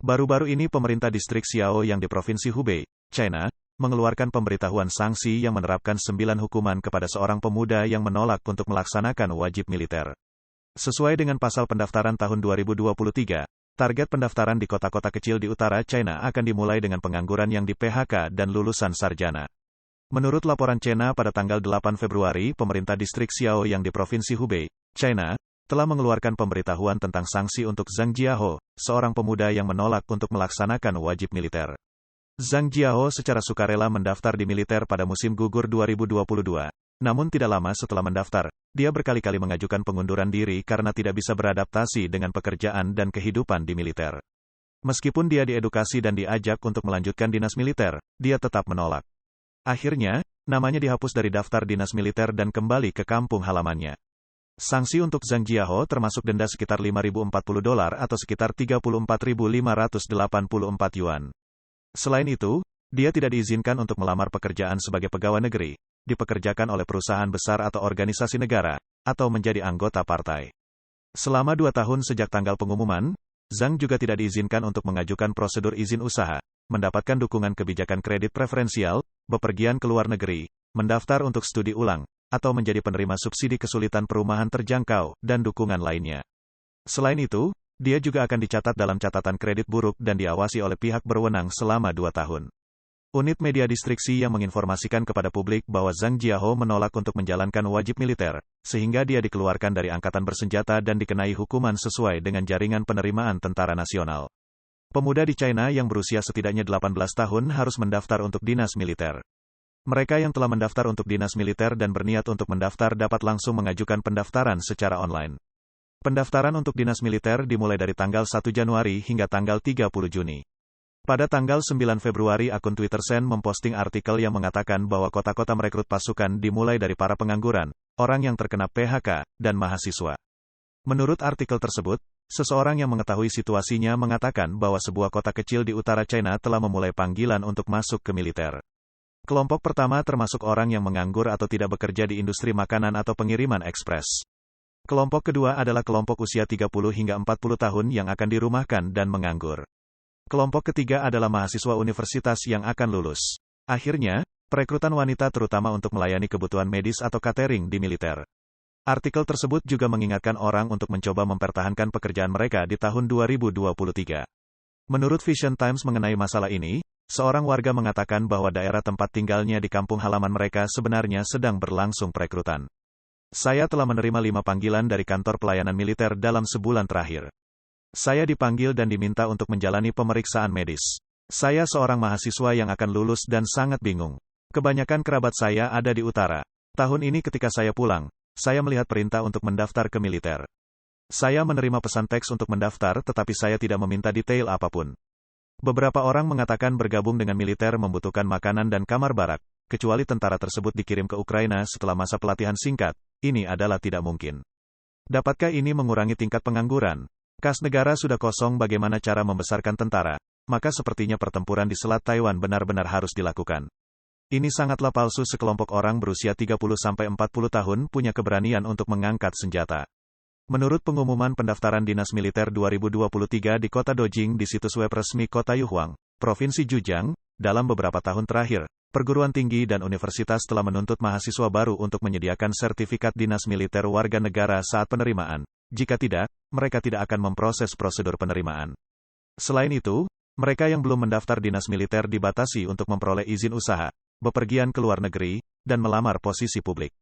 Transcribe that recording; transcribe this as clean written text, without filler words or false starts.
Baru-baru ini pemerintah distrik Xiao yang di Provinsi Hubei, China, mengeluarkan pemberitahuan sanksi yang menerapkan 9 hukuman kepada seorang pemuda yang menolak untuk melaksanakan wajib militer. Sesuai dengan pasal pendaftaran tahun 2023, target pendaftaran di kota-kota kecil di utara China akan dimulai dengan pengangguran yang di PHK dan lulusan sarjana. Menurut laporan China pada tanggal 8 Februari, pemerintah distrik Xiao yang di Provinsi Hubei, China, telah mengeluarkan pemberitahuan tentang sanksi untuk Zhang Jiaho, seorang pemuda yang menolak untuk melaksanakan wajib militer. Zhang Jiaho secara sukarela mendaftar di militer pada musim gugur 2022. Namun tidak lama setelah mendaftar, dia berkali-kali mengajukan pengunduran diri karena tidak bisa beradaptasi dengan pekerjaan dan kehidupan di militer. Meskipun dia diedukasi dan diajak untuk melanjutkan dinas militer, dia tetap menolak. Akhirnya, namanya dihapus dari daftar dinas militer dan kembali ke kampung halamannya. Sanksi untuk Zhang Jiaho termasuk denda sekitar $5.040 atau sekitar 34.584 yuan. Selain itu, dia tidak diizinkan untuk melamar pekerjaan sebagai pegawai negeri, dipekerjakan oleh perusahaan besar atau organisasi negara, atau menjadi anggota partai. Selama 2 tahun sejak tanggal pengumuman, Zhang juga tidak diizinkan untuk mengajukan prosedur izin usaha, mendapatkan dukungan kebijakan kredit preferensial, bepergian ke luar negeri, mendaftar untuk studi ulang, atau menjadi penerima subsidi kesulitan perumahan terjangkau, dan dukungan lainnya. Selain itu, dia juga akan dicatat dalam catatan kredit buruk dan diawasi oleh pihak berwenang selama 2 tahun. Unit media distriksi yang menginformasikan kepada publik bahwa Zhang Jiaho menolak untuk menjalankan wajib militer, sehingga dia dikeluarkan dari angkatan bersenjata dan dikenai hukuman sesuai dengan jaringan penerimaan tentara nasional. Pemuda di China yang berusia setidaknya 18 tahun harus mendaftar untuk dinas militer. Mereka yang telah mendaftar untuk dinas militer dan berniat untuk mendaftar dapat langsung mengajukan pendaftaran secara online. Pendaftaran untuk dinas militer dimulai dari tanggal 1 Januari hingga tanggal 30 Juni. Pada tanggal 9 Februari akun Twitter Sen memposting artikel yang mengatakan bahwa kota-kota merekrut pasukan dimulai dari para pengangguran, orang yang terkena PHK, dan mahasiswa. Menurut artikel tersebut, seseorang yang mengetahui situasinya mengatakan bahwa sebuah kota kecil di utara China telah memulai panggilan untuk masuk ke militer. Kelompok pertama termasuk orang yang menganggur atau tidak bekerja di industri makanan atau pengiriman ekspres. Kelompok kedua adalah kelompok usia 30 hingga 40 tahun yang akan dirumahkan dan menganggur. Kelompok ketiga adalah mahasiswa universitas yang akan lulus. Akhirnya, perekrutan wanita terutama untuk melayani kebutuhan medis atau catering di militer. Artikel tersebut juga mengingatkan orang untuk mencoba mempertahankan pekerjaan mereka di tahun 2023. Menurut Vision Times mengenai masalah ini, seorang warga mengatakan bahwa daerah tempat tinggalnya di kampung halaman mereka sebenarnya sedang berlangsung perekrutan. Saya telah menerima 5 panggilan dari kantor pelayanan militer dalam sebulan terakhir. Saya dipanggil dan diminta untuk menjalani pemeriksaan medis. Saya seorang mahasiswa yang akan lulus dan sangat bingung. Kebanyakan kerabat saya ada di utara. Tahun ini ketika saya pulang, saya melihat perintah untuk mendaftar ke militer. Saya menerima pesan teks untuk mendaftar tetapi saya tidak meminta detail apapun. Beberapa orang mengatakan bergabung dengan militer membutuhkan makanan dan kamar barak, kecuali tentara tersebut dikirim ke Ukraina setelah masa pelatihan singkat, ini adalah tidak mungkin. Dapatkah ini mengurangi tingkat pengangguran? Kas negara sudah kosong, bagaimana cara membesarkan tentara? Maka sepertinya pertempuran di Selat Taiwan benar-benar harus dilakukan. Ini sangatlah palsu. Sekelompok orang berusia 30-40 tahun punya keberanian untuk mengangkat senjata. Menurut pengumuman pendaftaran dinas militer 2023 di kota Dojing di situs web resmi kota Yuhuang, Provinsi Zhejiang, dalam beberapa tahun terakhir, perguruan tinggi dan universitas telah menuntut mahasiswa baru untuk menyediakan sertifikat dinas militer warga negara saat penerimaan. Jika tidak, mereka tidak akan memproses prosedur penerimaan. Selain itu, mereka yang belum mendaftar dinas militer dibatasi untuk memperoleh izin usaha, bepergian ke luar negeri, dan melamar posisi publik.